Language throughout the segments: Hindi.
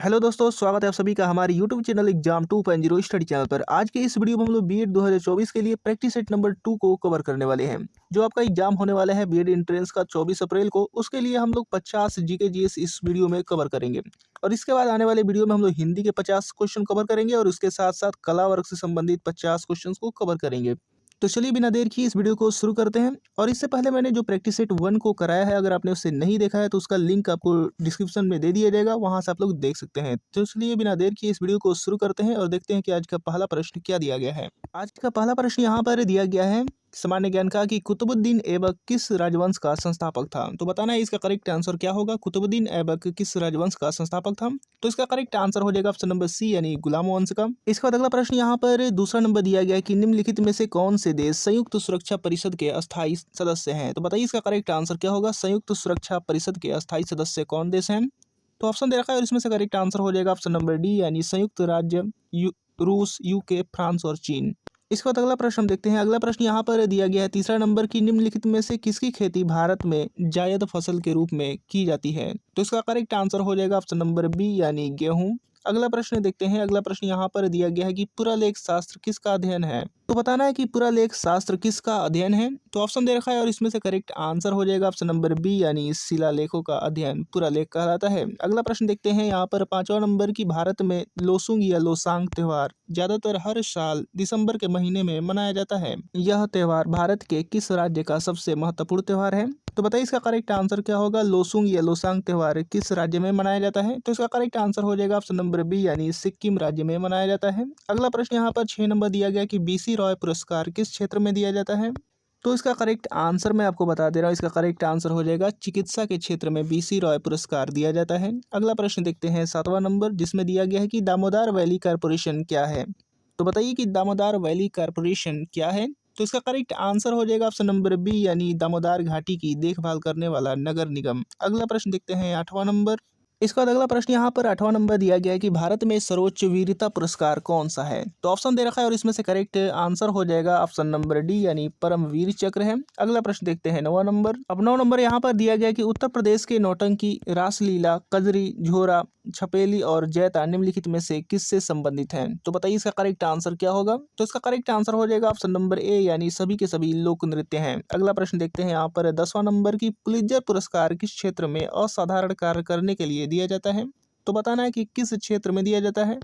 हेलो दोस्तों, स्वागत है आप सभी का हमारे YouTube channel exam 2.0 study channel पर। आज के इस वीडियो में हम लोग बीएड 2024 के लिए प्रैक्टिस सेट नंबर 2 को कवर करने वाले हैं। जो आपका एग्जाम होने वाला है बीएड एंट्रेंस का 24 अप्रैल को, उसके लिए हम लोग 50 जीके जीएस इस वीडियो में कवर करेंगे। और इसके बाद आने वाले वीडियो में हम लोग हिंदी के 50 क्वेश्चन कवर करेंगे और उसके साथ साथ कला वर्ग से संबंधित 50 क्वेश्चन को कवर करेंगे। तो चलिए बिना देर किए इस वीडियो को शुरू करते हैं। और इससे पहले मैंने जो प्रैक्टिस सेट 1 को कराया है, अगर आपने उसे नहीं देखा है तो उसका लिंक आपको डिस्क्रिप्शन में दे दिया जाएगा, वहां से आप लोग देख सकते हैं। तो इसलिए बिना देर किए इस वीडियो को शुरू करते हैं और देखते हैं कि आज का पहला प्रश्न क्या दिया गया है। आज का पहला प्रश्न यहाँ पर दिया गया है सामान्य ज्ञान का कि कुतुबुद्दीन ऐबक किस राजवंश का संस्थापक था। तो बताना है इसका करेक्ट आंसर क्या होगा। कुतुबुद्दीन ऐबक किस राजवंश का संस्थापक था। तो इसका करेक्ट आंसर हो जाएगा ऑप्शन नंबर सी यानी गुलाम वंश का। इसके बाद अगला प्रश्न यहाँ पर दूसरा नंबर दिया गया है कि निम्नलिखित में से कौन से देश संयुक्त सुरक्षा परिषद के अस्थायी सदस्य हैं। तो बताइए इसका करेक्ट आंसर क्या होगा। संयुक्त सुरक्षा परिषद के अस्थायी सदस्य कौन देश हैं। तो ऑप्शन दे रखा है और इसमें से करेक्ट आंसर हो जाएगा ऑप्शन नंबर डी यानी संयुक्त राज्य रूस, यूके, फ्रांस और चीन। इसके बाद अगला प्रश्न हम देखते हैं। अगला प्रश्न यहाँ पर दिया गया है तीसरा नंबर की निम्नलिखित में से किसकी खेती भारत में जायद फसल के रूप में की जाती है। तो इसका करेक्ट आंसर हो जाएगा ऑप्शन नंबर बी यानी गेहूं। अगला प्रश्न देखते हैं। अगला प्रश्न यहाँ पर दिया गया है कि पुरालेख शास्त्र किसका अध्ययन है। तो बताना है कि पुरालेख शास्त्र किसका अध्ययन है। तो ऑप्शन दे रखा है और इसमें से करेक्ट आंसर हो जाएगा ऑप्शन नंबर बी यानी शिलालेखों का अध्ययन पुरालेख कहलाता है। अगला प्रश्न देखते हैं यहाँ पर पांचवा नंबर की भारत में लोसुंग या लोसांग त्योहार ज्यादातर हर साल दिसंबर के महीने में मनाया जाता है। यह त्योहार भारत के किस राज्य का सबसे महत्वपूर्ण त्योहार है। तो बताइए इसका करेक्ट आंसर क्या होगा। लोसुंग या लोसांग त्योहार किस राज्य में मनाया जाता है। तो इसका करेक्ट आंसर हो जाएगा ऑप्शन नंबर बी यानी सिक्किम राज्य में मनाया जाता है। अगला प्रश्न यहाँ पर 6 नंबर दिया गया कि बीसी रॉय पुरस्कार किस क्षेत्र में दिया जाता है। तो इसका करेक्ट आंसर मैं आपको बता दे रहा हूँ। इसका करेक्ट आंसर हो जाएगा चिकित्सा के क्षेत्र में बीसी रॉय पुरस्कार दिया जाता है। अगला प्रश्न देखते हैं 7वां नंबर, जिसमें दिया गया है कि दामोदर वैली कॉरपोरेशन क्या है। तो बताइए कि दामोदर वैली कॉरपोरेशन क्या है। तो इसका करेक्ट आंसर हो जाएगा ऑप्शन नंबर बी यानी दामोदर घाटी की देखभाल करने वाला नगर निगम। अगला प्रश्न देखते हैं 8वां नंबर। इसके बाद अगला प्रश्न यहाँ पर 8वां नंबर दिया गया है कि भारत में सर्वोच्च वीरता पुरस्कार कौन सा है। तो ऑप्शन दे रखा है और इसमें से करेक्ट आंसर हो जाएगा ऑप्शन नंबर डी यानी परमवीर चक्र है। अगला प्रश्न देखते हैं 9वां नंबर। अब 9 नंबर यहाँ पर दिया गया कि उत्तर प्रदेश के नौटंकी, रासलीला, कजरी, झोरा, छपेली और जैता निम्नलिखित में से किससे संबंधित हैं। तो बताइए इसका करेक्ट आंसर क्या होगा। तो इसका करेक्ट आंसर हो जाएगा ऑप्शन नंबर ए यानी सभी के सभी लोक नृत्य हैं। अगला प्रश्न देखते हैं यहाँ पर 10वां नंबर की पुलित्जर पुरस्कार किस क्षेत्र में असाधारण कार्य करने के लिए दिया जाता है। तो बताना है कि किस क्षेत्र में दिया जाता है।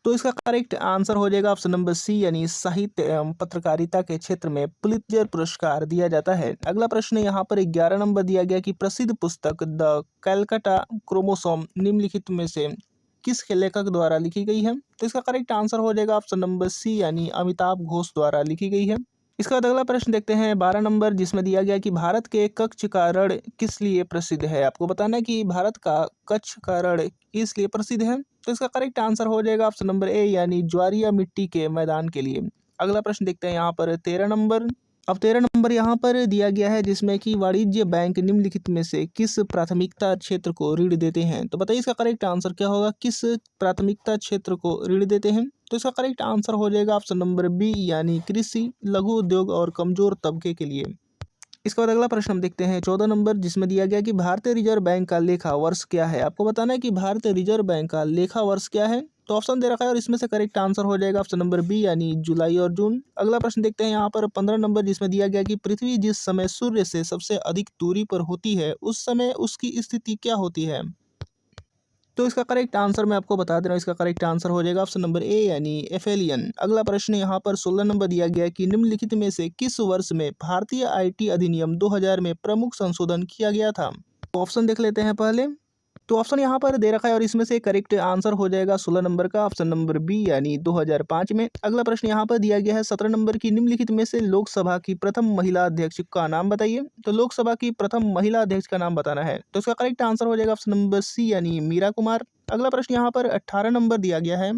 तो इसका करेक्ट आंसर हो जाएगा ऑप्शन नंबर सी यानी साहित्य एवं पत्रकारिता के क्षेत्र में पुलित्जर पुरस्कार दिया जाता है। अगला प्रश्न यहाँ पर 11 नंबर दिया गया कि प्रसिद्ध पुस्तक द कैलकाटा क्रोमोसोम निम्नलिखित में से किस लेखक द्वारा लिखी गई है। तो इसका करेक्ट आंसर हो जाएगा ऑप्शन नंबर सी यानी अमिताभ घोष द्वारा लिखी गई है। इसके बाद अगला प्रश्न देखते हैं 12 नंबर, जिसमें दिया गया कि भारत के कच्छ का रण किस लिए प्रसिद्ध है। आपको बताना है कि भारत का कच्छ का रण किस लिए प्रसिद्ध है। तो इसका करेक्ट आंसर हो जाएगा ऑप्शन नंबर ए यानी ज्वारीय मिट्टी के मैदान के लिए। अगला प्रश्न देखते हैं यहाँ पर 13 नंबर। अब 13 नंबर यहाँ पर दिया गया है जिसमें कि वाणिज्य बैंक निम्नलिखित में से किस प्राथमिकता क्षेत्र को ऋण देते हैं। तो बताइए इसका करेक्ट आंसर क्या होगा। किस प्राथमिकता क्षेत्र को ऋण देते हैं। तो इसका करेक्ट आंसर हो जाएगा ऑप्शन नंबर बी यानी कृषि, लघु उद्योग और कमजोर तबके के लिए। इसके बाद अगला प्रश्न हम देखते हैं 14 नंबर, जिसमें दिया गया कि भारतीय रिजर्व बैंक का लेखा वर्ष क्या है। आपको बताना है कि भारतीय रिजर्व बैंक का लेखा वर्ष क्या है। तो ऑप्शन दे रखा है और इसमें से करेक्ट आंसर हो जाएगा ऑप्शन नंबर बी यानी जुलाई और जून। अगला प्रश्न देखते हैं यहाँ पर 15 नंबर, जिसमें दिया गया कि पृथ्वी जिस समय सूर्य से सबसे अधिक दूरी पर होती है उस समय उसकी स्थिति क्या होती है। तो इसका करेक्ट आंसर मैं आपको बता दे रहा हूँ। इसका करेक्ट आंसर हो जाएगा ऑप्शन नंबर ए यानी एफेलियन। अगला प्रश्न यहाँ पर 16 नंबर दिया गया कि निम्नलिखित में से किस वर्ष में भारतीय आईटी अधिनियम 2000 में प्रमुख संशोधन किया गया था। तो ऑप्शन देख लेते हैं पहले। तो ऑप्शन यहाँ पर दे रखा है और इसमें से करेक्ट आंसर हो जाएगा 16 नंबर का ऑप्शन नंबर बी यानी 2005 में। अगला प्रश्न यहाँ पर दिया गया है 17 नंबर की निम्नलिखित में से लोकसभा की प्रथम महिला अध्यक्ष का नाम बताइए। तो लोकसभा की प्रथम महिला अध्यक्ष का नाम बताना है। तो इसका करेक्ट आंसर हो जाएगा ऑप्शन नंबर सी यानी मीरा कुमार। अगला प्रश्न यहाँ पर 18 नंबर दिया गया है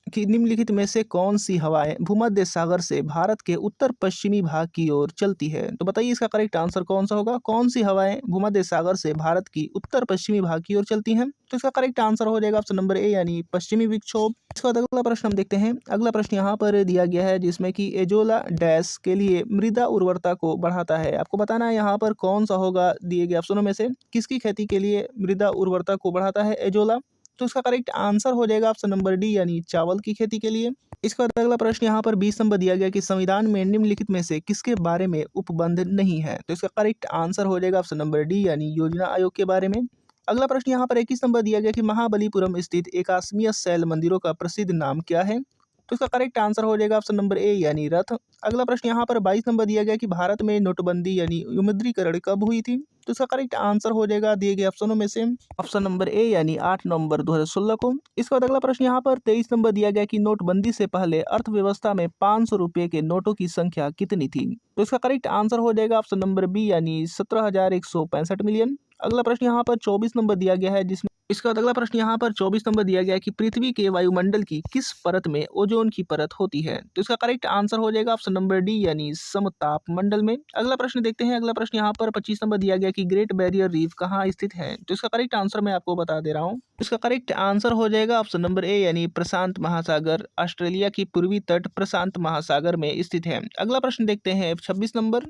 कि निम्नलिखित में से कौन सी हवाएं भूमध्य सागर से भारत के उत्तर पश्चिमी भाग की ओर चलती है। तो बताइए इसका करेक्ट आंसर कौन सा होगा। कौन सी हवाएं भूमध्य सागर से भारत की उत्तर पश्चिमी भाग की ओर चलती हैं। तो इसका करेक्ट आंसर हो जाएगा ऑप्शन नंबर ए यानी पश्चिमी विक्षोभ। इसके बाद अगला प्रश्न हम देखते हैं। अगला प्रश्न यहाँ पर दिया गया है जिसमें कि एजोला डैश के लिए मृदा उर्वरता को बढ़ाता है। आपको बताना है यहाँ पर कौन सा होगा दिए गए ऑप्शनों में से किसकी खेती के लिए मृदा उर्वरता को बढ़ाता है एजोला। तो इसका करेक्ट आंसर हो जाएगा ऑप्शन नंबर डी यानी चावल की खेती के लिए। इसके बाद अगला प्रश्न यहाँ पर 20 नंबर दिया गया कि संविधान में निम्नलिखित में से किसके बारे में उपबंध नहीं है, तो इसका करेक्ट आंसर हो जाएगा ऑप्शन नंबर डी यानी योजना आयोग के बारे में। अगला प्रश्न यहाँ पर 21 नंबर दिया गया कि महाबलीपुरम स्थित एकाश्मीय शैल मंदिरों का प्रसिद्ध नाम क्या है, तो इसका करेक्ट आंसर हो जाएगा ऑप्शन नंबर ए यानी रथ। अगला प्रश्न यहाँ पर 22 नंबर दिया गया कि भारत में नोटबंदी यानी विमुद्रीकरण कब हुई थी, तो इसका करेक्ट आंसर हो जाएगा दिए गए ऑप्शनों में से ऑप्शन नंबर ए यानी 8 नवंबर 2016 को। इसके बाद अगला प्रश्न यहाँ पर 23 नंबर दिया गया कि नोटबंदी से पहले अर्थव्यवस्था में 500 रुपये के नोटों की संख्या कितनी थी, तो इसका करेक्ट आंसर हो जाएगा ऑप्शन नंबर बी यानी 17,165 मिलियन। अगला प्रश्न यहाँ पर 24 नंबर दिया गया है जिसमें इसके बाद अगला प्रश्न यहाँ पर 24 नंबर दिया गया है कि पृथ्वी के वायुमंडल की किस परत में ओजोन की परत होती है, तो इसका करेक्ट आंसर हो जाएगा ऑप्शन नंबर डी यानी समताप मंडल में। अगला प्रश्न देखते हैं। अगला प्रश्न यहाँ पर 25 नंबर दिया गया कि ग्रेट बैरियर रीफ कहाँ स्थित है, तो इसका करेक्ट आंसर मैं आपको बता दे रहा हूँ। इसका करेक्ट आंसर हो जाएगा ऑप्शन नंबर ए यानी प्रशांत महासागर, ऑस्ट्रेलिया की पूर्वी तट प्रशांत महासागर में स्थित है। अगला प्रश्न देखते हैं 26 नंबर।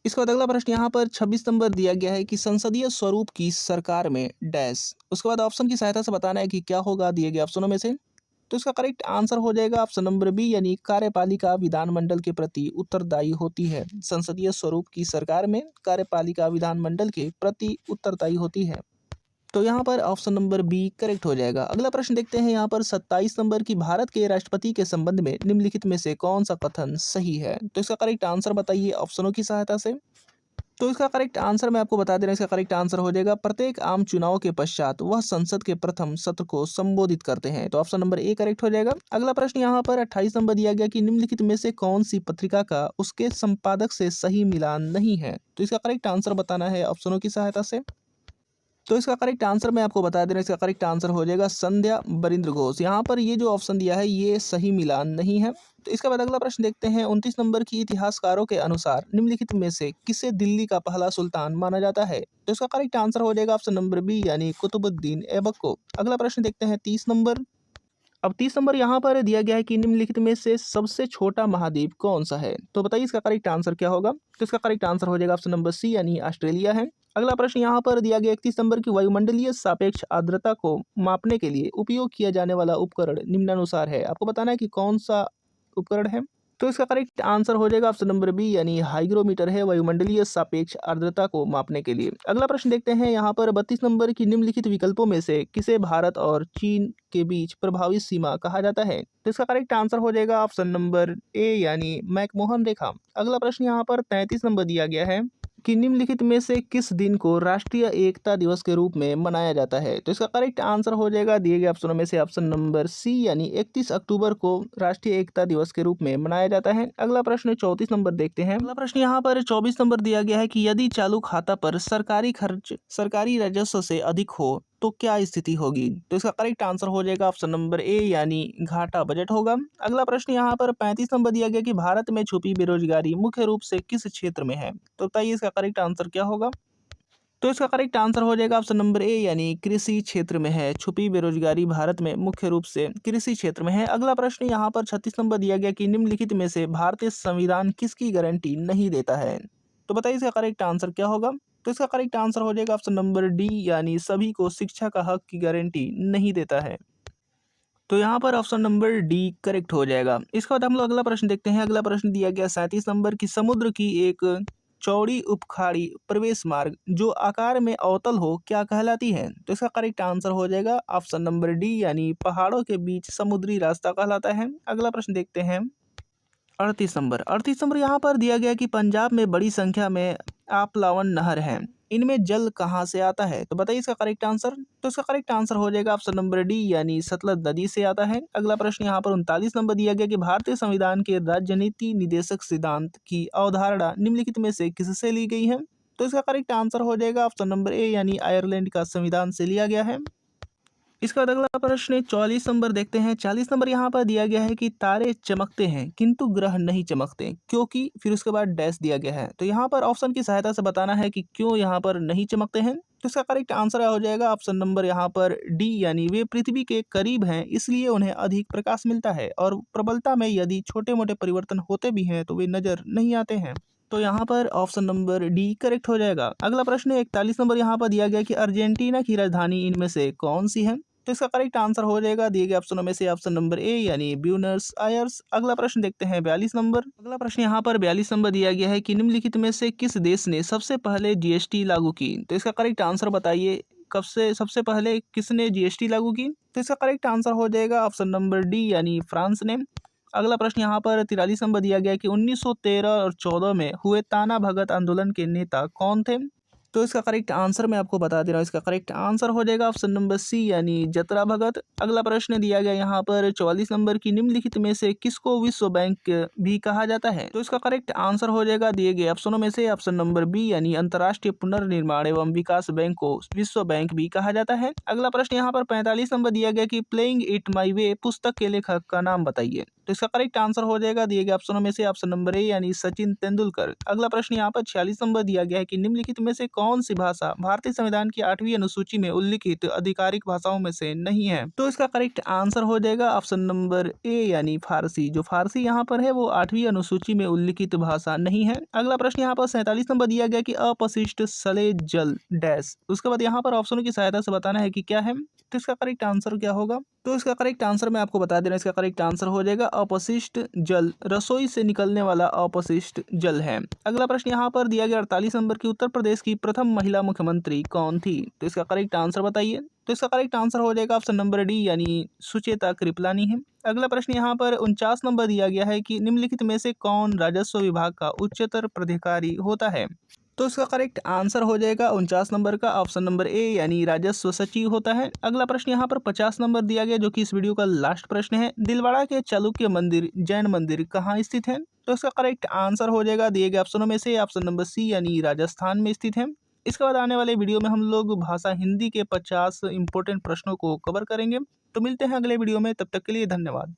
इसके बाद अगला प्रश्न यहाँ पर 26 नंबर दिया गया है कि संसदीय स्वरूप की सरकार में डैश, उसके बाद ऑप्शन की सहायता से बताना है कि क्या होगा दिए गए ऑप्शनों में से, तो इसका करेक्ट आंसर हो जाएगा ऑप्शन नंबर बी यानी कार्यपालिका विधानमंडल के प्रति उत्तरदायी होती है। संसदीय स्वरूप की सरकार में कार्यपालिका विधानमंडल के प्रति उत्तरदायी होती है, तो यहाँ पर ऑप्शन नंबर बी करेक्ट हो जाएगा। अगला प्रश्न देखते हैं यहाँ पर 27 नंबर की भारत के राष्ट्रपति के संबंध में निम्नलिखित में से कौन सा कथन सही है, तो इसका करेक्ट आंसर बताइए ऑप्शनों की सहायता से। तो इसका करेक्ट आंसर मैं आपको बता दे रहा हूँ। इसका करेक्ट आंसर हो जाएगा प्रत्येक आम चुनाव के पश्चात वह संसद के प्रथम सत्र को संबोधित करते हैं, तो ऑप्शन नंबर ए करेक्ट हो जाएगा। अगला प्रश्न यहाँ पर 28 नंबर दिया गया कि निम्नलिखित में से कौन सी पत्रिका का उसके संपादक से सही मिलान नहीं है, तो इसका करेक्ट आंसर बताना है ऑप्शनों की सहायता से। तो इसका करेक्ट आंसर मैं आपको बता दे रहा हूँ। इसका करेक्ट आंसर हो जाएगा संध्या बरिंद्र घोष। यहाँ पर ये जो ऑप्शन दिया है ये सही मिलान नहीं है। तो इसके बाद अगला प्रश्न देखते हैं 29 नंबर की इतिहासकारों के अनुसार निम्नलिखित में से किसे दिल्ली का पहला सुल्तान माना जाता है, तो इसका करेक्ट आंसर हो जाएगा ऑप्शन नंबर बी यानी कुतुबुद्दीन ऐबक को। अगला प्रश्न देखते हैं 30 नंबर। अब 30 नंबर यहाँ पर दिया गया है कि निम्नलिखित में से सबसे छोटा महाद्वीप कौन सा है, तो बताइए इसका करेक्ट आंसर क्या होगा, तो इसका करेक्ट आंसर हो जाएगा ऑप्शन नंबर सी यानी ऑस्ट्रेलिया है। अगला प्रश्न यहाँ पर दिया गया 31 नंबर की वायुमंडलीय सापेक्ष आर्द्रता को मापने के लिए उपयोग किया जाने वाला उपकरण निम्नानुसार है, आपको बताना है कि कौन सा उपकरण है, तो इसका करेक्ट आंसर हो जाएगा ऑप्शन नंबर बी यानी हाइग्रोमीटर है वायुमंडलीय सापेक्ष आर्द्रता को मापने के लिए। अगला प्रश्न देखते हैं यहाँ पर 32 नंबर की निम्नलिखित विकल्पों में से किसे भारत और चीन के बीच प्रभावी सीमा कहा जाता है, तो इसका करेक्ट आंसर हो जाएगा ऑप्शन नंबर ए यानी मैकमोहन रेखा। अगला प्रश्न यहाँ पर 33 नंबर दिया गया है कि निम्नलिखित में से किस दिन को राष्ट्रीय एकता दिवस के रूप में मनाया जाता है, तो इसका करेक्ट आंसर हो जाएगा दिए गए ऑप्शनों में से ऑप्शन नंबर सी यानी 31 अक्टूबर को राष्ट्रीय एकता दिवस के रूप में मनाया जाता है। अगला प्रश्न 34 नंबर देखते हैं। अगला प्रश्न यहाँ पर 24 नंबर दिया गया है कि यदि चालू खाता पर सरकारी खर्च सरकारी राजस्व से अधिक हो तो क्या स्थिति होगी, तो इसका करेक्ट आंसर हो जाएगा ऑप्शन नंबर ए यानी घाटा बजट होगा। अगला प्रश्न यहाँ पर 35 नंबर दिया गया कि भारत में छुपी बेरोजगारी मुख्य रूप से किस क्षेत्र में है, तो बताइए इसका करेक्ट आंसर क्या होगा, तो इसका करेक्ट आंसर हो जाएगा ऑप्शन नंबर ए यानी कृषि क्षेत्र में है। छुपी बेरोजगारी भारत में मुख्य रूप से कृषि क्षेत्र में है। अगला प्रश्न यहाँ पर 36 नंबर दिया गया कि निम्नलिखित में से भारतीय संविधान किसकी गारंटी नहीं देता है, तो बताइए इसका करेक्ट आंसर क्या होगा, तो इसका करेक्ट आंसर हो जाएगा ऑप्शन नंबर डी यानी सभी को शिक्षा का हक की गारंटी नहीं देता है, तो यहाँ पर ऑप्शन नंबर डी करेक्ट हो जाएगा। इसके बाद हम लोग अगला प्रश्न देखते हैं। अगला प्रश्न दिया गया 37 नंबर की समुद्र की एक चौड़ी उपखाड़ी प्रवेश मार्ग जो आकार में अवतल हो क्या कहलाती है, तो इसका करेक्ट आंसर हो जाएगा ऑप्शन नंबर डी यानी पहाड़ों के बीच समुद्री रास्ता कहलाता है। अगला प्रश्न देखते हैं 38 नंबर यहाँ पर दिया गया कि पंजाब में बड़ी संख्या में आपलावन नहर हैं, इनमें जल कहाँ से आता है, तो बताइए इसका करेक्ट आंसर, तो इसका करेक्ट आंसर हो जाएगा ऑप्शन नंबर डी यानी सतलज नदी से आता है। अगला प्रश्न यहाँ पर 39 नंबर दिया गया कि भारतीय संविधान के राजनीति निदेशक सिद्धांत की अवधारणा निम्नलिखित में से किससे ली गई है, तो इसका करेक्ट आंसर हो जाएगा ऑप्शन नंबर ए यानी आयरलैंड का संविधान से लिया गया है। इसके बाद अगला प्रश्न 44 नंबर देखते हैं। 40 नंबर यहाँ पर दिया गया है कि तारे चमकते हैं किंतु ग्रह नहीं चमकते क्योंकि, फिर उसके बाद डैश दिया गया है, तो यहाँ पर ऑप्शन की सहायता से बताना है कि क्यों यहाँ पर नहीं चमकते हैं, तो इसका करेक्ट आंसर हो जाएगा ऑप्शन नंबर यहाँ पर डी यानी वे पृथ्वी के करीब हैं इसलिए उन्हें अधिक प्रकाश मिलता है और प्रबलता में यदि छोटे मोटे परिवर्तन होते भी हैं तो वे नजर नहीं आते हैं, तो यहाँ पर ऑप्शन नंबर डी करेक्ट हो जाएगा। अगला प्रश्न 41 नंबर यहाँ पर दिया गया कि अर्जेंटीना की राजधानी इनमें से कौन सी है, तो इसका करेक्ट आंसर हो जाएगा दिए गए ऑप्शनों में से ऑप्शन नंबर ए यानी ब्यूनस आयर्स। अगला प्रश्न देखते हैं 42 नंबर। अगला प्रश्न यहाँ पर 42 नंबर दिया गया है कि निम्नलिखित में से किस देश ने सबसे पहले जीएसटी लागू की। तो इसका करेक्ट आंसर बताइए, कब से सबसे पहले किसने जीएसटी लागू की। तो इसका करेक्ट आंसर हो जाएगा ऑप्शन नंबर डी यानी फ्रांस ने। अगला प्रश्न यहाँ पर 43 नंबर दिया गया है कि 1913 और 14 में हुए ताना भगत आंदोलन के नेता कौन थे। तो इसका करेक्ट आंसर मैं आपको बता दे रहा हूँ, इसका करेक्ट आंसर हो जाएगा ऑप्शन नंबर सी यानी जतरा भगत। अगला प्रश्न दिया गया यहाँ पर 44 नंबर की निम्नलिखित में से किसको विश्व बैंक भी कहा जाता है। तो इसका करेक्ट आंसर हो जाएगा दिए गए ऑप्शनों में से ऑप्शन नंबर बी यानी अंतर्राष्ट्रीय पुनर्निर्माण एवं विकास बैंक को विश्व बैंक भी कहा जाता है। अगला प्रश्न यहाँ पर 45 नंबर दिया गया कि प्लेइंग इट माई वे पुस्तक के लेखक का नाम बताइए। तो इसका करेक्ट आंसर हो जाएगा दिए गए ऑप्शनों में से ऑप्शन नंबर ए यानी सचिन तेंदुलकर। अगला प्रश्न यहाँ पर 46 नंबर दिया गया है कि निम्नलिखित में से कौन सी भाषा भारतीय संविधान की 8वीं अनुसूची में उल्लिखित आधिकारिक भाषाओं में से नहीं है। तो इसका करेक्ट आंसर हो जाएगा ऑप्शन नंबर ए यानी फारसी। जो फारसी यहाँ पर है वो 8वीं अनुसूची में उल्लिखित भाषा नहीं है। अगला प्रश्न यहाँ पर 47 नंबर दिया गया कि अपशिष्ट सले जल डैश। उसके बाद यहाँ पर ऑप्शनों की सहायता से बताना है कि क्या है। तो इसका करेक्ट आंसर क्या होगा। तो इसका करेक्ट आंसर मैं आपको बता दे रहा हूँ, इसका करेक्ट आंसर हो जाएगा अपशिष्ट जल रसोई से निकलने वाला अपशिष्ट जल है। अगला प्रश्न यहाँ पर दिया गया 48 नंबर की उत्तर प्रदेश की प्रथम महिला मुख्यमंत्री कौन थी। तो इसका करेक्ट आंसर बताइए। तो इसका करेक्ट आंसर हो जाएगा ऑप्शन नंबर डी यानी सुचेता कृपलानी है। अगला प्रश्न यहाँ पर 49 नंबर दिया गया है कि निम्नलिखित में से कौन राजस्व विभाग का उच्चतर प्राधिकारी होता है। तो इसका करेक्ट आंसर हो जाएगा 49 नंबर का ऑप्शन नंबर ए यानी राजस्व सचिव होता है। अगला प्रश्न यहाँ पर 50 नंबर दिया गया जो कि इस वीडियो का लास्ट प्रश्न है। दिलवाड़ा के चालुक्य मंदिर जैन मंदिर कहाँ स्थित है। तो इसका करेक्ट आंसर हो जाएगा दिए गए ऑप्शनों में से ऑप्शन नंबर सी यानी राजस्थान में स्थित है। इसके बाद आने वाले वीडियो में हम लोग भाषा हिंदी के 50 इंपॉर्टेंट प्रश्नों को कवर करेंगे। तो मिलते हैं अगले वीडियो में, तब तक के लिए धन्यवाद।